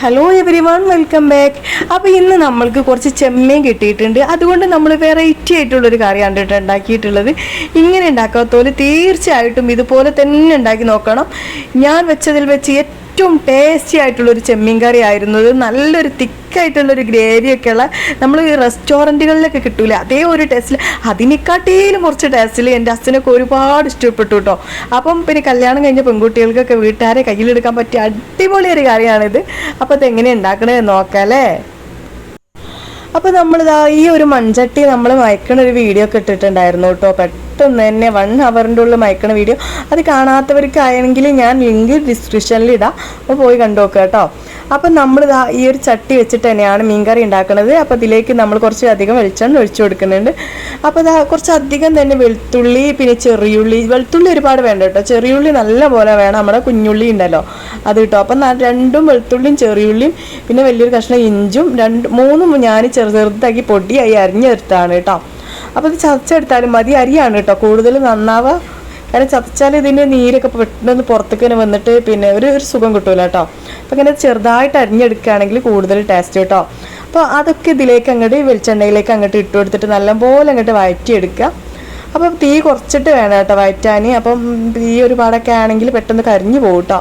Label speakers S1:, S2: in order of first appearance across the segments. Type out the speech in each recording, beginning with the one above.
S1: Hello everyone, welcome back. അപ്പോൾ ഇന്ന് നമ്മൾക്ക് കുറച്ച് ചെമ്മീൻ കിട്ടിയിട്ടുണ്ട്. അതുകൊണ്ട് നമ്മൾ വെറൈറ്റി ആയിട്ടുള്ളൊരു കറിയാണ് ഉണ്ടാക്കിയിട്ടുള്ളത്. ഇങ്ങനെ ഉണ്ടാക്കാത്തപോലെ തീർച്ചയായിട്ടും ഇതുപോലെ തന്നെ ഉണ്ടാക്കി നോക്കണം. ഞാൻ വെച്ചതിൽ വെച്ച് ഏറ്റവും ടേസ്റ്റി ആയിട്ടുള്ളൊരു ചെമ്മീൻ കറി ആയിരുന്നത്. നല്ലൊരു തിക്കായിട്ടുള്ളൊരു ഗ്രേവിയൊക്കെ ഉള്ള നമ്മൾ ഈ റെസ്റ്റോറൻറ്റുകളിലൊക്കെ കിട്ടൂല അതേ ഒരു ടേസ്റ്റിൽ, അതിനെക്കാട്ടിലും കുറച്ച് ടേസ്റ്റിൽ എൻ്റെ അച്ഛനൊക്കെ ഒരുപാട് ഇഷ്ടപ്പെട്ടു കേട്ടോ. അപ്പം പിന്നെ കല്യാണം കഴിഞ്ഞ പെൺകുട്ടികൾക്കൊക്കെ വീട്ടുകാരെ കയ്യിലെടുക്കാൻ പറ്റിയ അടിപൊളി ഒരു കറിയാണിത്. അപ്പോൾ അതെങ്ങനെ ഉണ്ടാക്കണത് നോക്കാം അല്ലേ. അപ്പോൾ നമ്മളിതാ ഈ ഒരു മൺചട്ടി നമ്മൾ മയക്കണ ഒരു വീഡിയോ ഒക്കെ ഇട്ടിട്ടുണ്ടായിരുന്നു കേട്ടോ. പെട്ടെന്ന് തന്നെ 1 ഹവറിൻ്റെ ഉള്ളിൽ മയക്കണ വീഡിയോ. അത് കാണാത്തവർക്കാണെങ്കിൽ ഞാൻ ലിങ്ക് ഡിസ്ക്രിപ്ഷനിൽ ഇടാം, അപ്പോൾ പോയി കണ്ടു നോക്കുക കേട്ടോ. അപ്പം നമ്മളിതാ ഈ ഒരു ചട്ടി വെച്ചിട്ട് തന്നെയാണ് മീൻകറി ഉണ്ടാക്കുന്നത്. അപ്പോൾ ഇതിലേക്ക് നമ്മൾ കുറച്ച് അധികം വെളിച്ചെണ്ണ ഒഴിച്ചു കൊടുക്കുന്നുണ്ട്. അപ്പോൾ ഇതാ കുറച്ചധികം തന്നെ വെളുത്തുള്ളി, പിന്നെ ചെറിയുള്ളി. വെളുത്തുള്ളി ഒരുപാട് വേണ്ട കേട്ടോ, ചെറിയുള്ളി നല്ല പോലെ വേണം. നമ്മുടെ കുഞ്ഞുള്ളി ഉണ്ടല്ലോ അത് കിട്ടും. അപ്പം 2 വെളുത്തുള്ളിയും ചെറിയുള്ളിയും പിന്നെ വലിയൊരു കഷ്ണം ഇഞ്ചും 3 ഞാൻ ചെറുതാക്കി പൊടിയായി അരിഞ്ഞെടുത്താണ് കേട്ടോ. അപ്പോൾ ഇത് ചതച്ചെടുത്താലും മതി. അരിയാണ് കേട്ടോ കൂടുതൽ നന്നാവുക, കാരണം ചതച്ചാൽ ഇതിൻ്റെ നീരൊക്കെ പെട്ടെന്ന് പുറത്തേക്ക് തന്നെ വന്നിട്ട് പിന്നെ ഒരു സുഖം കിട്ടൂല കേട്ടോ. അപ്പം ഇങ്ങനെ ചെറുതായിട്ട് അരിഞ്ഞെടുക്കുകയാണെങ്കിൽ കൂടുതൽ ടേസ്റ്റ് കേട്ടോ. അപ്പോൾ അതൊക്കെ ഇതിലേക്ക് അങ്ങോട്ട് വെളിച്ചെണ്ണയിലേക്ക് അങ്ങോട്ട് ഇട്ട് കൊടുത്തിട്ട് നല്ലപോലെ അങ്ങോട്ട് വഴറ്റിയെടുക്കുക. അപ്പം തീ കുറച്ചിട്ട് വേണം കേട്ടോ വഴറ്റാൻ. അപ്പം തീ ഒരുപാടൊക്കെ ആണെങ്കിൽ പെട്ടെന്ന് കരിഞ്ഞു പോകും കേട്ടോ.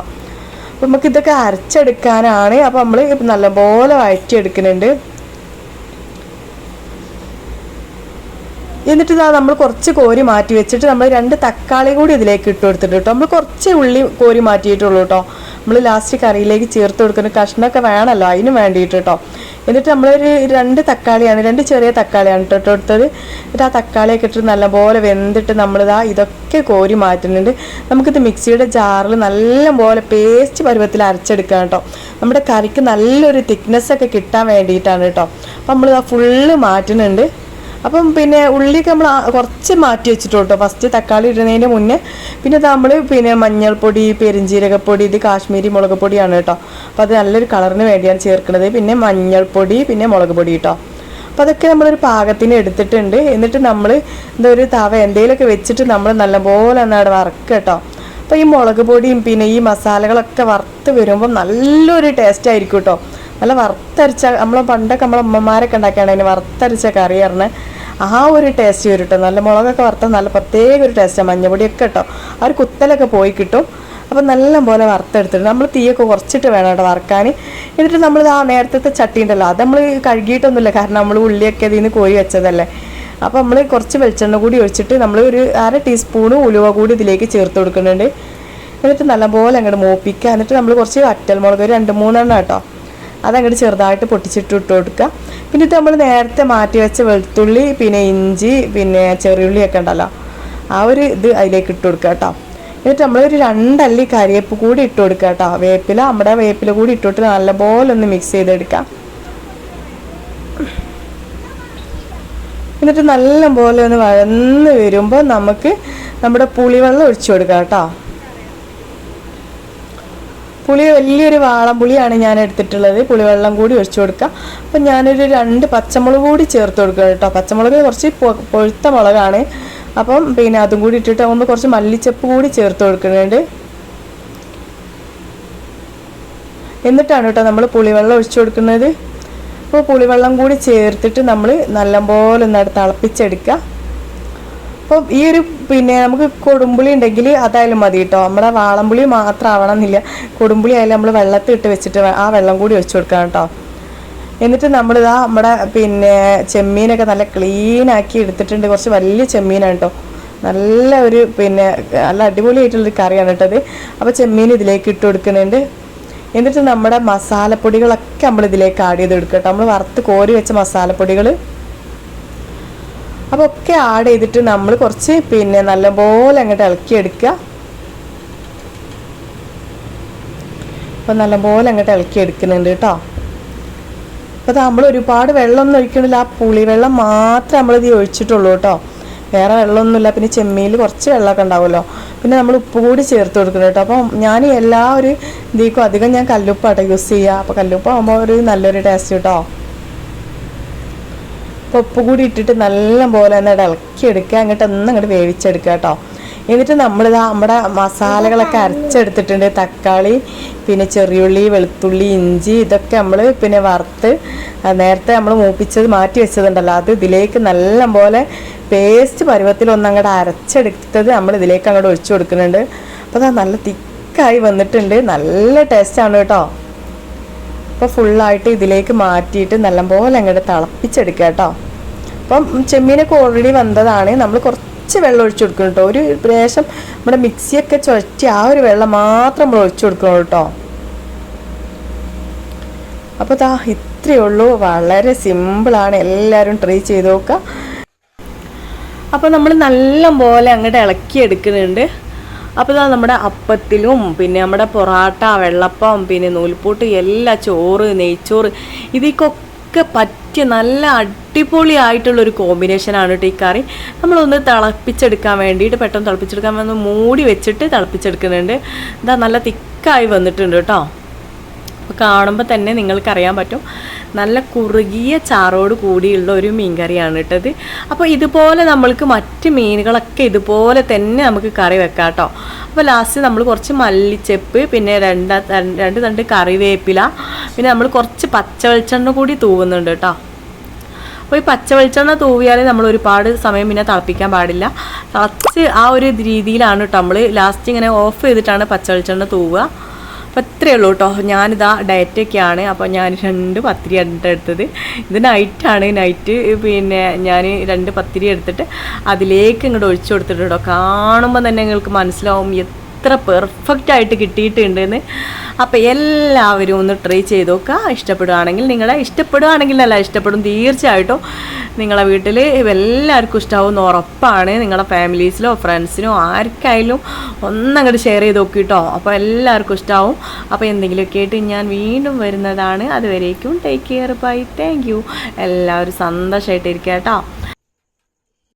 S1: അപ്പം നമുക്കിതൊക്കെ അരച്ചെടുക്കാനാണ്. അപ്പോൾ നമ്മൾ നല്ലപോലെ വഴറ്റിയെടുക്കുന്നുണ്ട്. എന്നിട്ട് ഇതാ നമ്മൾ കുറച്ച് കോരി മാറ്റി വെച്ചിട്ട് നമ്മൾ 2 തക്കാളി കൂടി ഇതിലേക്ക് ഇട്ട് കൊടുത്തിട്ട് കേട്ടോ. നമ്മൾ കുറച്ച് ഉള്ളി കോരി മാറ്റിയിട്ടുള്ളൂ കേട്ടോ. നമ്മൾ ലാസ്റ്റ് കറിയിലേക്ക് ചേർത്ത് കൊടുക്കുന്ന കഷ്ണമൊക്കെ വേണമല്ലോ, അതിന് വേണ്ടിയിട്ട് കേട്ടോ. എന്നിട്ട് നമ്മളൊരു 2 തക്കാളിയാണ്, 2 ചെറിയ തക്കാളിയാണ് ഇട്ട് കൊടുത്തത്. എന്നിട്ട് ആ തക്കാളിയൊക്കെ ഇട്ടിട്ട് നല്ലപോലെ വെന്തിട്ട് നമ്മളിതാ ഇതൊക്കെ കോരി മാറ്റുന്നുണ്ട്. നമുക്കിത് മിക്സിയുടെ ജാറിൽ നല്ലപോലെ പേസ്റ്റ് പരുവത്തിൽ അരച്ചെടുക്കാം കേട്ടോ. നമ്മുടെ കറിക്ക് നല്ലൊരു തിക്നെസ്സൊക്കെ കിട്ടാൻ വേണ്ടിയിട്ടാണ് കേട്ടോ. അപ്പം നമ്മളിതാ ഫുള്ള് മാറ്റുന്നുണ്ട്. അപ്പം പിന്നെ ഉള്ളിയൊക്കെ നമ്മൾ കുറച്ച് മാറ്റി വെച്ചിട്ടു കേട്ടോ ഫസ്റ്റ് തക്കാളി ഇടുന്നതിൻ്റെ മുന്നേ. പിന്നെ നമ്മൾ പിന്നെ മഞ്ഞൾപ്പൊടി, പെരിഞ്ജീരകപ്പൊടി, ഇത് കാശ്മീരി മുളക് പൊടിയാണ് കേട്ടോ. അപ്പോൾ അത് നല്ലൊരു കളറിന് വേണ്ടിയാണ് ചേർക്കുന്നത്. പിന്നെ മഞ്ഞൾപ്പൊടി, പിന്നെ മുളക് പൊടി കേട്ടോ. അപ്പോൾ അതൊക്കെ നമ്മളൊരു പാകത്തിന് എടുത്തിട്ടുണ്ട്. എന്നിട്ട് നമ്മൾ ഒരു തവ എന്തെങ്കിലുമൊക്കെ വെച്ചിട്ട് നമ്മൾ നല്ലപോലെ അവിടെ വറക്കുക കേട്ടോ. അപ്പോൾ ഈ മുളക് പൊടിയും പിന്നെ ഈ മസാലകളൊക്കെ വറുത്ത് വരുമ്പം നല്ലൊരു ടേസ്റ്റ് ആയിരിക്കും കേട്ടോ. നല്ല വറുത്തരച്ച, പണ്ടൊക്കെ നമ്മളെ അമ്മമാരൊക്കെ ഉണ്ടാക്കിയാണ് അതിന് വറുത്തരച്ച കറി പറഞ്ഞാൽ ആ ഒരു ടേസ്റ്റ് വരും കേട്ടോ. നല്ല മുളകൊക്കെ വറുത്താൽ നല്ല പ്രത്യേക ഒരു ടേസ്റ്റാണ്. മഞ്ഞപ്പൊടിയൊക്കെ കേട്ടോ ആ ഒരു കുത്തലൊക്കെ പോയി കിട്ടും. അപ്പം നല്ല പോലെ വറുത്തെടുത്തിട്ട് നമ്മൾ തീയൊക്കെ കുറച്ചിട്ട് വേണം കേട്ടോ വറുക്കാൻ. എന്നിട്ട് നമ്മൾ ആ നേരത്തെ ചട്ടി ഉണ്ടല്ലോ അത് നമ്മൾ കഴുകിയിട്ടൊന്നുമില്ല, കാരണം നമ്മൾ ഉള്ളിയൊക്കെ അതിൽ നിന്ന് കോരി വെച്ചതല്ലേ. അപ്പോൾ നമ്മൾ കുറച്ച് വെളിച്ചെണ്ണ കൂടി ഒഴിച്ചിട്ട് നമ്മൾ ഒരു 1/2 ടീസ്പൂൺ ഉലുവ കൂടി ഇതിലേക്ക് ചേർത്ത് കൊടുക്കുന്നുണ്ട്. എന്നിട്ട് നല്ലപോലെ അങ്ങോട്ട് മൂപ്പിക്കുക. എന്നിട്ട് നമ്മൾ കുറച്ച് വറ്റൽമുളക് 2-3 എണ്ണം കേട്ടോ അതങ്ങോട്ട് ചെറുതായിട്ട് പൊട്ടിച്ചിട്ട് ഇട്ട് കൊടുക്കുക. പിന്നെ ഇത് നമ്മൾ നേരത്തെ മാറ്റി വെച്ച വെളുത്തുള്ളി, പിന്നെ ഇഞ്ചി, പിന്നെ ചെറിയുള്ളിയൊക്കെ ഉണ്ടല്ലോ ആ ഒരു ഇത് അതിലേക്ക് ഇട്ട് കൊടുക്കുക കേട്ടോ. എന്നിട്ട് നമ്മളൊരു 2 അല്ലി കരിവേപ്പ് കൂടി ഇട്ട് കൊടുക്കുക കേട്ടോ. വേപ്പില, നമ്മുടെ വേപ്പില കൂടി ഇട്ടിട്ട് നല്ലപോലെ ഒന്ന് മിക്സ് ചെയ്തെടുക്കാം. എന്നിട്ട് നല്ലപോലെ ഒന്ന് വഴന്ന് വരുമ്പോൾ നമുക്ക് നമ്മുടെ പുളിവെള്ളം ഒഴിച്ചു കൊടുക്കാം കേട്ടോ. പുളി വലിയൊരു വാളംപുളിയാണ് ഞാൻ എടുത്തിട്ടുള്ളത്. പുളിവെള്ളം കൂടി ഒഴിച്ചു കൊടുക്കുക. അപ്പം ഞാനൊരു 2 പച്ചമുളക് കൂടി ചേർത്ത് കൊടുക്കുക കേട്ടോ. പച്ചമുളക് കുറച്ച് പൊഴുത്ത മുളകാണ്. അപ്പം പിന്നെ അതും കൂടി ഇട്ടിട്ട് ഒന്ന് കുറച്ച് മല്ലിച്ചപ്പ് കൂടി ചേർത്ത് കൊടുക്കുന്നുണ്ട്. എന്നിട്ടാണ് കേട്ടോ നമ്മൾ പുളിവെള്ളം ഒഴിച്ചു കൊടുക്കുന്നത്. അപ്പോൾ പുളിവെള്ളം കൂടി ചേർത്തിട്ട് നമ്മൾ നല്ലപോലെ ഒന്ന് തിളപ്പിച്ചെടുക്കുക. അപ്പോൾ ഈ ഒരു പിന്നെ നമുക്ക് കൊടുമ്പുളി ഉണ്ടെങ്കിൽ അതായാലും മതി കേട്ടോ. നമ്മുടെ വാളംപുളി മാത്രം ആവണം എന്നില്ല, കൊടുമ്പുളി ആയാലും നമ്മൾ വെള്ളത്തിൽ ഇട്ട് വെച്ചിട്ട് ആ വെള്ളം കൂടി ഒഴിച്ചു കൊടുക്കാം കേട്ടോ. എന്നിട്ട് നമ്മളിതാ നമ്മുടെ പിന്നെ ചെമ്മീനൊക്കെ നല്ല ക്ലീനാക്കി എടുത്തിട്ടുണ്ട്. കുറച്ച് വലിയ ചെമ്മീനാണ് കേട്ടോ. നല്ല ഒരു പിന്നെ നല്ല അടിപൊളിയായിട്ടുള്ളൊരു കറിയാണ് കേട്ടത്. അപ്പോൾ ചെമ്മീൻ ഇതിലേക്ക് ഇട്ട് കൊടുക്കുന്നുണ്ട്. എന്നിട്ട് നമ്മുടെ മസാലപ്പൊടികളൊക്കെ നമ്മൾ ഇതിലേക്ക് ആഡ് ചെയ്ത് കൊടുക്കുക കേട്ടോ. നമ്മൾ വറുത്ത് കോരി വെച്ച മസാലപ്പൊടികൾ അപ്പോൾ ഒക്കെ ആഡ് ചെയ്തിട്ട് നമ്മൾ കുറച്ച് പിന്നെ നല്ലപോലെ അങ്ങോട്ട് ഇളക്കിയെടുക്കുക. അപ്പോൾ നല്ലപോലെ അങ്ങോട്ട് ഇളക്കിയെടുക്കുന്നുണ്ട് കേട്ടോ. അപ്പോൾ നമ്മൾ ഒരുപാട് വെള്ളമൊന്നും ഒഴിക്കണില്ല, ആ പുളിവെള്ളം മാത്രമേ നമ്മളിത് ഒഴിച്ചിട്ടുള്ളൂ കേട്ടോ. വേറെ വെള്ളമൊന്നുമില്ല. പിന്നെ ചെമ്മീനിൽ കുറച്ച് വെള്ളമൊക്കെ ഉണ്ടാവുമല്ലോ. പിന്നെ നമ്മൾ ഉപ്പ് കൂടി ചേർത്ത് കൊടുക്കണം കേട്ടോ. അപ്പോൾ ഞാൻ എല്ലാ ഒരു ഇതിക്കും അധികം ഞാൻ കല്ലുപ്പാട്ടോ യൂസ് ചെയ്യുക. അപ്പോൾ കല്ലുപ്പാകുമ്പോൾ ഒരു നല്ലൊരു ടേസ്റ്റ് കേട്ടോ. അപ്പോൾ ഉപ്പ് കൂടി ഇട്ടിട്ട് നല്ല പോലെ തന്നെ ഇളക്കിയെടുക്കുക. അങ്ങോട്ട് വേവിച്ചെടുക്കുക കേട്ടോ. എന്നിട്ട് നമ്മളിതാ നമ്മുടെ മസാലകളൊക്കെ അരച്ചെടുത്തിട്ടുണ്ട്. തക്കാളി, പിന്നെ ചെറിയുള്ളി, വെളുത്തുള്ളി, ഇഞ്ചി ഇതൊക്കെ നമ്മൾ പിന്നെ വറുത്ത് നേരത്തെ നമ്മൾ മൂപ്പിച്ചത് മാറ്റി വെച്ചതുണ്ടല്ലോ, അത് ഇതിലേക്ക് നല്ല പോലെ പേസ്റ്റ് പരുവത്തിൽ ഒന്നങ്ങോട്ട് അരച്ചെടുത്തത് നമ്മൾ ഇതിലേക്ക് അങ്ങോട്ട് ഒഴിച്ചു കൊടുക്കുന്നുണ്ട്. അപ്പോൾ അത് നല്ല തിക്കായി വന്നിട്ടുണ്ട്. നല്ല ടേസ്റ്റാണ് കേട്ടോ. അപ്പോൾ ഫുള്ളായിട്ട് ഇതിലേക്ക് മാറ്റിയിട്ട് നല്ലപോലെ അങ്ങോട്ട് തിളപ്പിച്ചെടുക്കുക കേട്ടോ. അപ്പം ചെമ്മീനൊക്കെ ഓൾറെഡി വന്നതാണ്. നമ്മൾ കുറച്ച് വെള്ളം ഒഴിച്ചു കൊടുക്കണം കേട്ടോ. ഒരു പ്രാവശ്യം നമ്മുടെ മിക്സിയൊക്കെ ചുഴറ്റി ആ ഒരു വെള്ളം മാത്രം നമ്മൾ ഒഴിച്ചു കൊടുക്കണം കേട്ടോ. അപ്പോൾ ഇത്രയേ ഉള്ളൂ. വളരെ സിമ്പിളാണ്. എല്ലാവരും ട്രൈ ചെയ്ത് നോക്കുക. അപ്പോൾ നമ്മൾ നല്ല പോലെ അങ്ങോട്ട് ഇളക്കി എടുക്കുന്നുണ്ട്. അപ്പോൾ നമ്മുടെ അപ്പത്തിലും പിന്നെ നമ്മുടെ പൊറാട്ട, വെള്ളപ്പം, പിന്നെ നൂൽപൂട്ട്, എല്ലാ ചോറ്, നെയ്ച്ചോറ് ഇതിക്കൊക്കെ പറ്റിയ നല്ല അടിപൊളിയായിട്ടുള്ളൊരു കോമ്പിനേഷനാണ് കേട്ടോ ഈ കറി. നമ്മളൊന്ന് തിളപ്പിച്ചെടുക്കാൻ വേണ്ടിയിട്ട് പെട്ടെന്ന് തിളപ്പിച്ചെടുക്കാൻ വേണ്ടി മൂടി വെച്ചിട്ട് തിളപ്പിച്ചെടുക്കുന്നുണ്ട്. നല്ല തിക്കായി വന്നിട്ടുണ്ട് കേട്ടോ. അപ്പോൾ കാണുമ്പോൾ തന്നെ നിങ്ങൾക്കറിയാൻ പറ്റും നല്ല കുറുകിയ ചാറോട് കൂടിയുള്ള ഒരു മീൻ കറിയാണ് കേട്ടത്. അപ്പോൾ ഇതുപോലെ നമ്മൾക്ക് മറ്റ് മീനുകളൊക്കെ ഇതുപോലെ തന്നെ നമുക്ക് കറി വെക്കാം കേട്ടോ. അപ്പോൾ ലാസ്റ്റ് നമ്മൾ കുറച്ച് മല്ലിച്ചെപ്പ്, പിന്നെ രണ്ട് തണ്ട് കറിവേപ്പില, പിന്നെ നമ്മൾ കുറച്ച് പച്ച വെളിച്ചെണ്ണ കൂടി തൂവുന്നുണ്ട് കേട്ടോ. അപ്പോൾ ഈ പച്ച വെളിച്ചെണ്ണ തൂവിയാൽ നമ്മൾ ഒരുപാട് സമയം പിന്നെ തിളപ്പിക്കാൻ പാടില്ല. തിളച്ച് ആ ഒരു രീതിയിലാണ് കേട്ടോ നമ്മൾ ലാസ്റ്റ് ഇങ്ങനെ ഓഫ് ചെയ്തിട്ടാണ് പച്ച വെളിച്ചെണ്ണ തൂവുക. അപ്പോൾ ഇത്രയേ ഉള്ളൂ കേട്ടോ. ഞാനിതാ ഡയറ്റൊക്കെയാണ്. അപ്പോൾ ഞാൻ 2 പത്തിരിയാണ് എടുത്തത്. ഇത് നൈറ്റാണ്. നൈറ്റ് പിന്നെ ഞാൻ 2 പത്തിരി എടുത്തിട്ട് അതിലേക്ക് ഇങ്ങോട്ട് ഒഴിച്ചു കൊടുത്തിട്ട് കേട്ടോ. കാണുമ്പോൾ തന്നെ നിങ്ങൾക്ക് മനസ്സിലാവും എത്ര പെർഫെക്റ്റ് ആയിട്ട് കിട്ടിയിട്ടുണ്ടെന്ന്. അപ്പോൾ എല്ലാവരും ഒന്ന് ട്രൈ ചെയ്ത് നോക്കുക. ഇഷ്ടപ്പെടുകയാണെങ്കിൽ നല്ല ഇഷ്ടപ്പെടും തീർച്ചയായിട്ടും. നിങ്ങളെ വീട്ടിൽ എല്ലാവർക്കും ഇഷ്ടമാവുമെന്ന് ഉറപ്പാണ്. നിങ്ങളുടെ ഫാമിലീസിലോ ഫ്രണ്ട്സിനോ ആർക്കായാലും ഒന്നങ്ങോട്ട് ഷെയർ ചെയ്ത് നോക്കിട്ടോ. അപ്പോൾ എല്ലാവർക്കും ഇഷ്ടമാവും. അപ്പോൾ എന്തെങ്കിലുമൊക്കെ ആയിട്ട് ഞാൻ വീണ്ടും വരുന്നതാണ്. അതുവരേക്കും take care, bye, thank you. എല്ലാവരും സന്തോഷമായിട്ടിരിക്കുക കേട്ടോ.